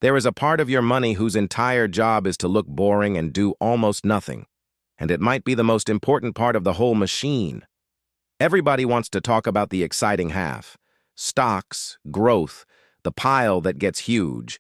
There is a part of your money whose entire job is to look boring and do almost nothing, and it might be the most important part of the whole machine. Everybody wants to talk about the exciting half: stocks, growth, the pile that gets huge.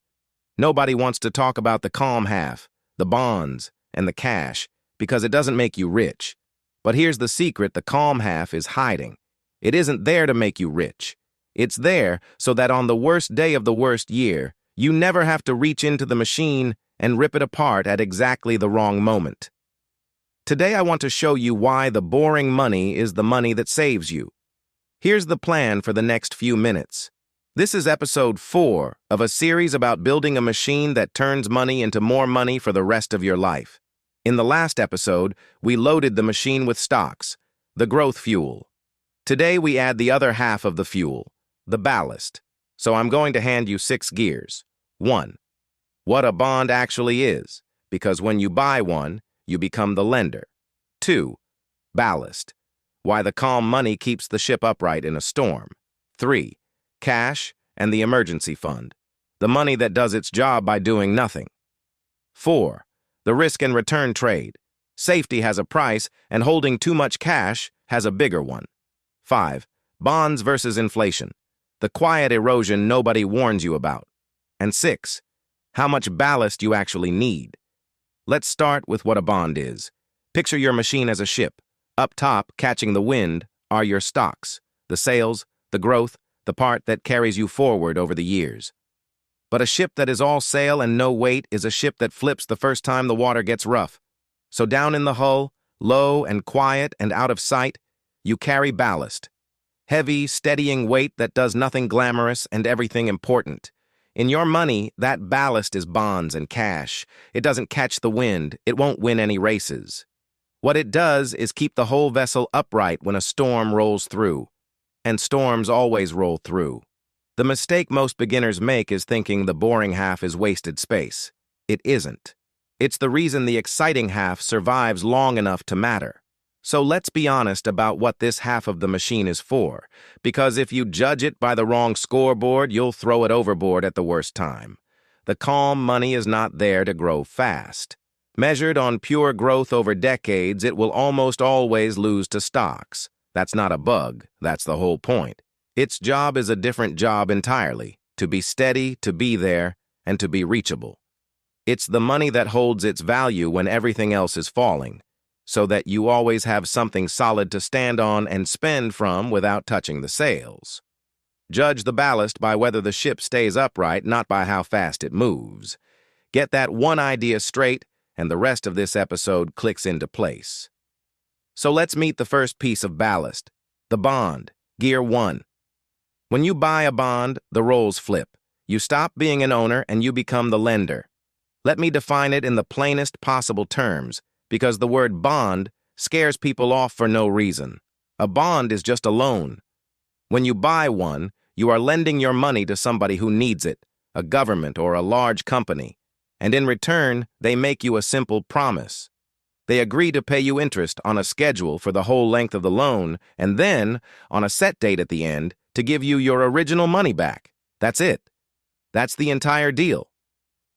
Nobody wants to talk about the calm half, the bonds, and the cash, because it doesn't make you rich. But here's the secret: the calm half is hiding. It isn't there to make you rich. It's there so that on the worst day of the worst year, you never have to reach into the machine and rip it apart at exactly the wrong moment. Today I want to show you why the boring money is the money that saves you. Here's the plan for the next few minutes. This is episode 4 of a series about building a machine that turns money into more money for the rest of your life. In the last episode, we loaded the machine with stocks, the growth fuel. Today we add the other half of the fuel, the ballast. So I'm going to hand you 6 gears. 1. What a bond actually is, because when you buy one, you become the lender. 2. Ballast. Why the calm money keeps the ship upright in a storm. 3. Cash and the emergency fund. The money that does its job by doing nothing. 4. The risk and return trade. Safety has a price, and holding too much cash has a bigger one. 5. Bonds versus inflation. The quiet erosion nobody warns you about. And 6. How much ballast you actually need. Let's start with what a bond is. Picture your machine as a ship. Up top, catching the wind, are your stocks, the sales, the growth, the part that carries you forward over the years. But a ship that is all sail and no weight is a ship that flips the first time the water gets rough. So down in the hull, low and quiet and out of sight, you carry ballast. Heavy, steadying weight that does nothing glamorous and everything important. In your money, that ballast is bonds and cash. It doesn't catch the wind. It won't win any races. What it does is keep the whole vessel upright when a storm rolls through. And storms always roll through. The mistake most beginners make is thinking the boring half is wasted space. It isn't. It's the reason the exciting half survives long enough to matter. So let's be honest about what this half of the machine is for, because if you judge it by the wrong scoreboard, you'll throw it overboard at the worst time. The calm money is not there to grow fast. Measured on pure growth over decades, it will almost always lose to stocks. That's not a bug, that's the whole point. Its job is a different job entirely: to be steady, to be there, and to be reachable. It's the money that holds its value when everything else is falling, so that you always have something solid to stand on and spend from without touching the sails. Judge the ballast by whether the ship stays upright, not by how fast it moves. Get that one idea straight, and the rest of this episode clicks into place. So let's meet the first piece of ballast, the bond, gear 1. When you buy a bond, the roles flip. You stop being an owner and you become the lender. Let me define it in the plainest possible terms, because the word bond scares people off for no reason. A bond is just a loan. When you buy one, you are lending your money to somebody who needs it, a government or a large company, and in return, they make you a simple promise. They agree to pay you interest on a schedule for the whole length of the loan, and then, on a set date at the end, to give you your original money back. That's it. That's the entire deal.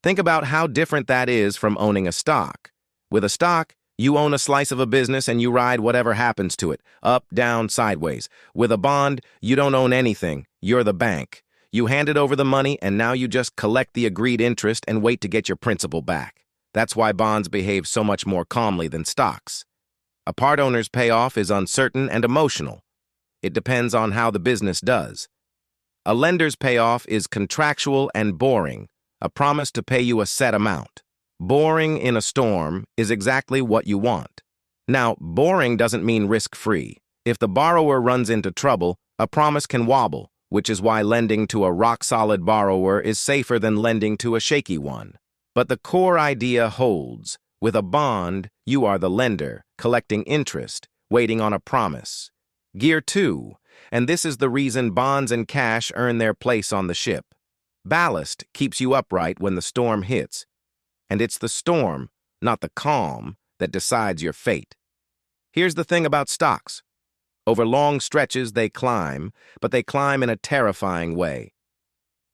Think about how different that is from owning a stock. With a stock, you own a slice of a business and you ride whatever happens to it, up, down, sideways. With a bond, you don't own anything. You're the bank. You handed over the money and now you just collect the agreed interest and wait to get your principal back. That's why bonds behave so much more calmly than stocks. A part owner's payoff is uncertain and emotional. It depends on how the business does. A lender's payoff is contractual and boring, a promise to pay you a set amount. Boring in a storm is exactly what you want. Now, boring doesn't mean risk-free. If the borrower runs into trouble, a promise can wobble, which is why lending to a rock-solid borrower is safer than lending to a shaky one. But the core idea holds. With a bond, you are the lender, collecting interest, waiting on a promise. Gear 2, and this is the reason bonds and cash earn their place on the ship. Ballast keeps you upright when the storm hits. And it's the storm, not the calm, that decides your fate. Here's the thing about stocks. Over long stretches they climb, but they climb in a terrifying way.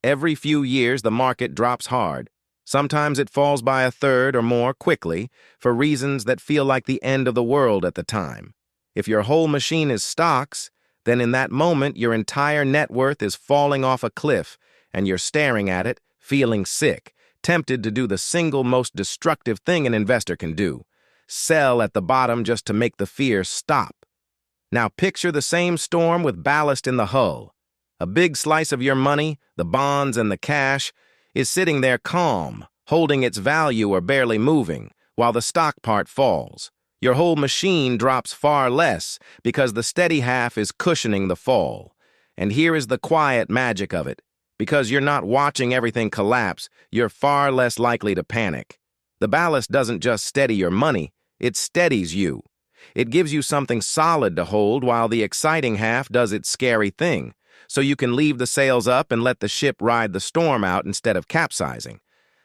Every few years, the market drops hard. Sometimes it falls by a third or more quickly for reasons that feel like the end of the world at the time. If your whole machine is stocks, then in that moment your entire net worth is falling off a cliff and you're staring at it, feeling sick, tempted to do the single most destructive thing an investor can do: sell at the bottom just to make the fear stop. Now picture the same storm with ballast in the hull. A big slice of your money, the bonds and the cash, is sitting there calm, holding its value or barely moving, while the stock part falls. Your whole machine drops far less because the steady half is cushioning the fall. And here is the quiet magic of it. Because you're not watching everything collapse, you're far less likely to panic. The ballast doesn't just steady your money, it steadies you. It gives you something solid to hold while the exciting half does its scary thing, so you can leave the sails up and let the ship ride the storm out instead of capsizing.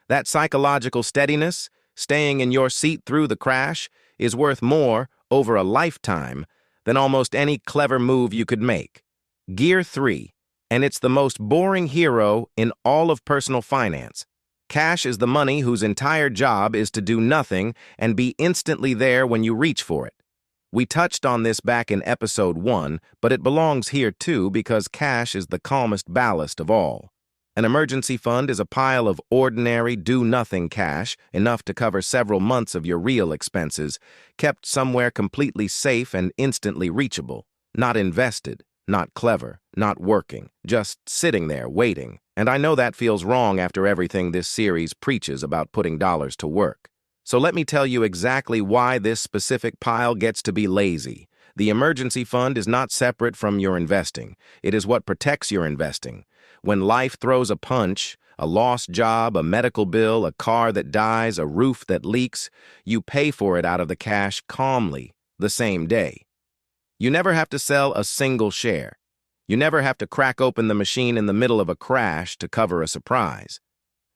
That psychological steadiness, staying in your seat through the crash, is worth more over a lifetime than almost any clever move you could make. Gear 3, and it's the most boring hero in all of personal finance. Cash is the money whose entire job is to do nothing and be instantly there when you reach for it. We touched on this back in episode 1, but it belongs here too because cash is the calmest ballast of all. An emergency fund is a pile of ordinary, do-nothing cash, enough to cover several months of your real expenses, kept somewhere completely safe and instantly reachable. Not invested, not clever, not working, just sitting there waiting. And I know that feels wrong after everything this series preaches about putting dollars to work. So let me tell you exactly why this specific pile gets to be lazy. The emergency fund is not separate from your investing. It is what protects your investing. When life throws a punch, a lost job, a medical bill, a car that dies, a roof that leaks, you pay for it out of the cash calmly, the same day. You never have to sell a single share. You never have to crack open the machine in the middle of a crash to cover a surprise.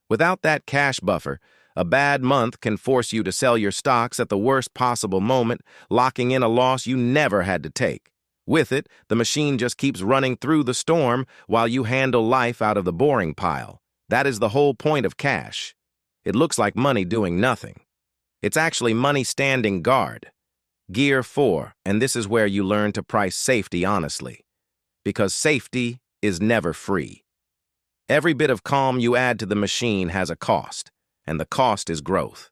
Without that cash buffer, a bad month can force you to sell your stocks at the worst possible moment, locking in a loss you never had to take. With it, the machine just keeps running through the storm while you handle life out of the boring pile. That is the whole point of cash. It looks like money doing nothing. It's actually money standing guard. Gear 4, and this is where you learn to price safety honestly. Because safety is never free. Every bit of calm you add to the machine has a cost, and the cost is growth.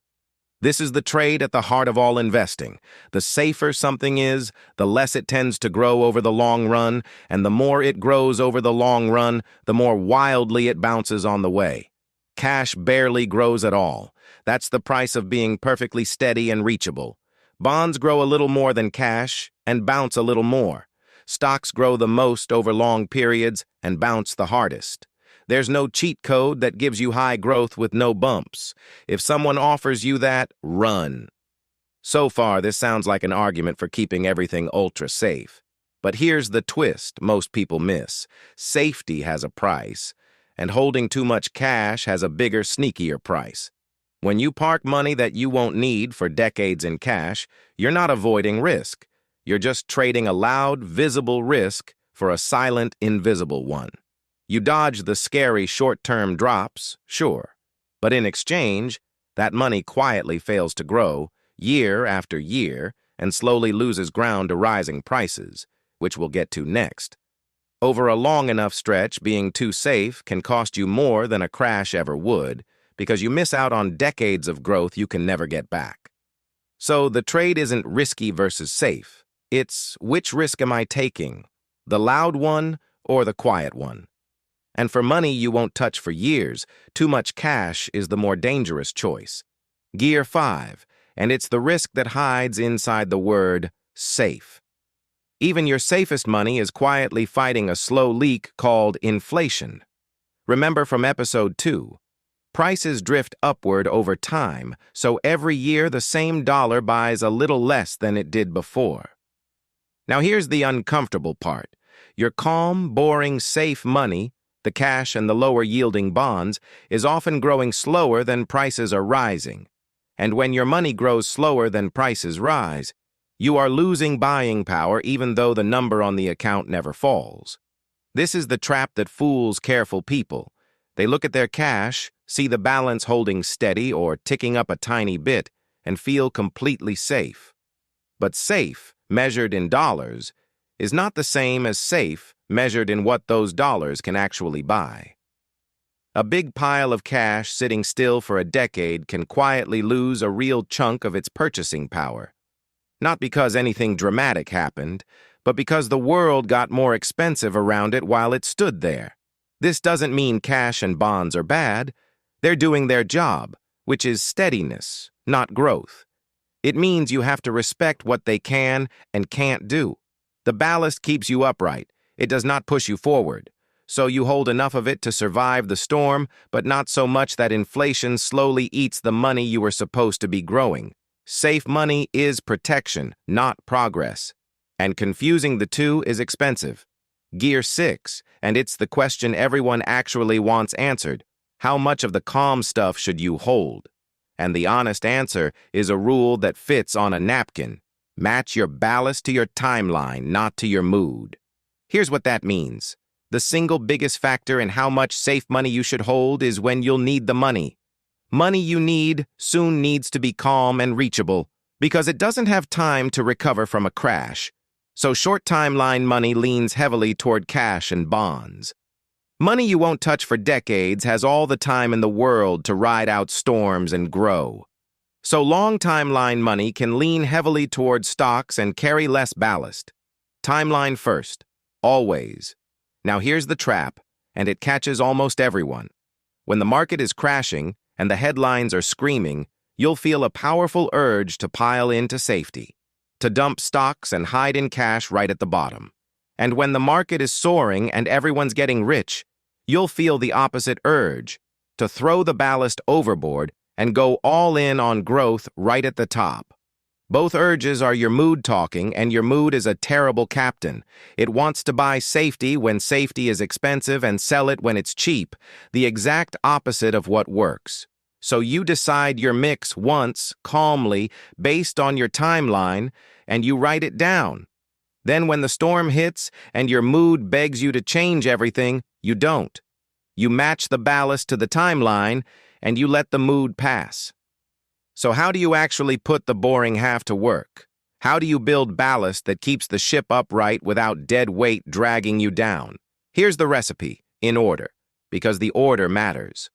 This is the trade at the heart of all investing. The safer something is, the less it tends to grow over the long run, and the more it grows over the long run, the more wildly it bounces on the way. Cash barely grows at all. That's the price of being perfectly steady and reachable. Bonds grow a little more than cash and bounce a little more. Stocks grow the most over long periods and bounce the hardest. There's no cheat code that gives you high growth with no bumps. If someone offers you that, run. So far, this sounds like an argument for keeping everything ultra safe. But here's the twist most people miss. Safety has a price, and holding too much cash has a bigger, sneakier price. When you park money that you won't need for decades in cash, you're not avoiding risk. You're just trading a loud, visible risk for a silent, invisible one. You dodge the scary short-term drops, sure, but in exchange, that money quietly fails to grow year after year and slowly loses ground to rising prices, which we'll get to next. Over a long enough stretch, being too safe can cost you more than a crash ever would because you miss out on decades of growth you can never get back. So the trade isn't risky versus safe. It's which risk am I taking, the loud one or the quiet one? And for money you won't touch for years, too much cash is the more dangerous choice. Gear 5, and it's the risk that hides inside the word safe. Even your safest money is quietly fighting a slow leak called inflation. Remember from episode 2, prices drift upward over time, so every year the same dollar buys a little less than it did before. Now here's the uncomfortable part. Your calm, boring, safe money, the cash and the lower-yielding bonds, is often growing slower than prices are rising. And when your money grows slower than prices rise, you are losing buying power even though the number on the account never falls. This is the trap that fools careful people. They look at their cash, see the balance holding steady or ticking up a tiny bit, and feel completely safe. But safe, measured in dollars, is not the same as safe measured in what those dollars can actually buy. A big pile of cash sitting still for a decade can quietly lose a real chunk of its purchasing power. Not because anything dramatic happened, but because the world got more expensive around it while it stood there. This doesn't mean cash and bonds are bad. They're doing their job, which is steadiness, not growth. It means you have to respect what they can and can't do. The ballast keeps you upright. It does not push you forward. So you hold enough of it to survive the storm, but not so much that inflation slowly eats the money you were supposed to be growing. Safe money is protection, not progress. And confusing the two is expensive. Gear 6, and it's the question everyone actually wants answered. How much of the calm stuff should you hold? And the honest answer is a rule that fits on a napkin. Match your ballast to your timeline, not to your mood. Here's what that means. The single biggest factor in how much safe money you should hold is when you'll need the money. Money you need soon needs to be calm and reachable, because it doesn't have time to recover from a crash. So short timeline money leans heavily toward cash and bonds. Money you won't touch for decades has all the time in the world to ride out storms and grow. So long timeline money can lean heavily toward stocks and carry less ballast. Timeline first, always. Now here's the trap, and it catches almost everyone. When the market is crashing and the headlines are screaming, you'll feel a powerful urge to pile into safety, to dump stocks and hide in cash right at the bottom. And when the market is soaring and everyone's getting rich, you'll feel the opposite urge, to throw the ballast overboard and go all in on growth right at the top. Both urges are your mood talking, and your mood is a terrible captain. It wants to buy safety when safety is expensive and sell it when it's cheap, the exact opposite of what works. So you decide your mix once, calmly, based on your timeline, and you write it down. Then when the storm hits and your mood begs you to change everything, you don't. You match the ballast to the timeline, and you let the mood pass. So how do you actually put the boring half to work? How do you build ballast that keeps the ship upright without dead weight dragging you down? Here's the recipe, in order, because the order matters.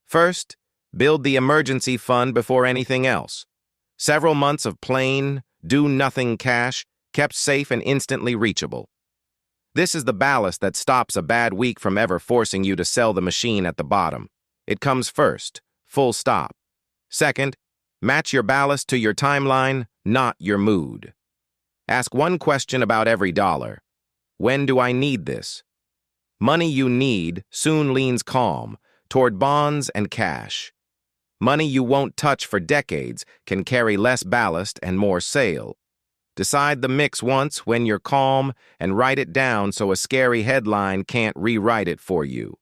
First, build the emergency fund before anything else. Several months of plain, do-nothing cash, kept safe and instantly reachable. This is the ballast that stops a bad week from ever forcing you to sell the machine at the bottom. It comes first, full stop. Second, match your ballast to your timeline, not your mood. Ask one question about every dollar. When do I need this? Money you need soon leans calm toward bonds and cash. Money you won't touch for decades can carry less ballast and more sail. Decide the mix once when you're calm and write it down so a scary headline can't rewrite it for you.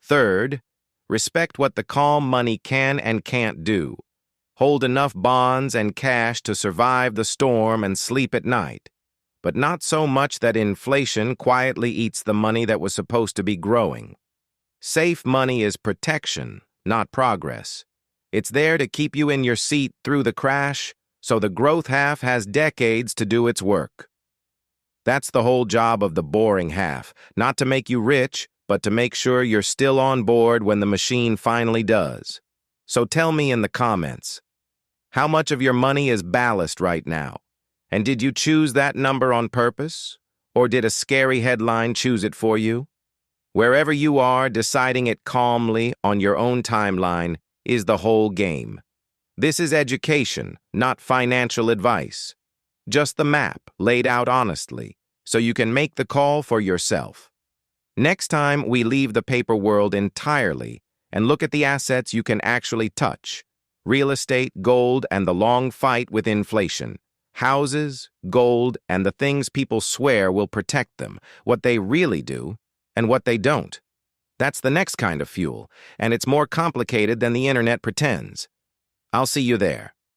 Third, respect what the calm money can and can't do. Hold enough bonds and cash to survive the storm and sleep at night, but not so much that inflation quietly eats the money that was supposed to be growing. Safe money is protection, not progress. It's there to keep you in your seat through the crash, so the growth half has decades to do its work. That's the whole job of the boring half, not to make you rich, but to make sure you're still on board when the machine finally does. So tell me in the comments, how much of your money is ballast right now? And did you choose that number on purpose? Or did a scary headline choose it for you? Wherever you are, deciding it calmly on your own timeline is the whole game. This is education, not financial advice. Just the map laid out honestly, so you can make the call for yourself. Next time, we leave the paper world entirely and look at the assets you can actually touch. Real estate, gold, and the long fight with inflation. Houses, gold, and the things people swear will protect them, what they really do, and what they don't. That's the next kind of fuel, and it's more complicated than the internet pretends. I'll see you there.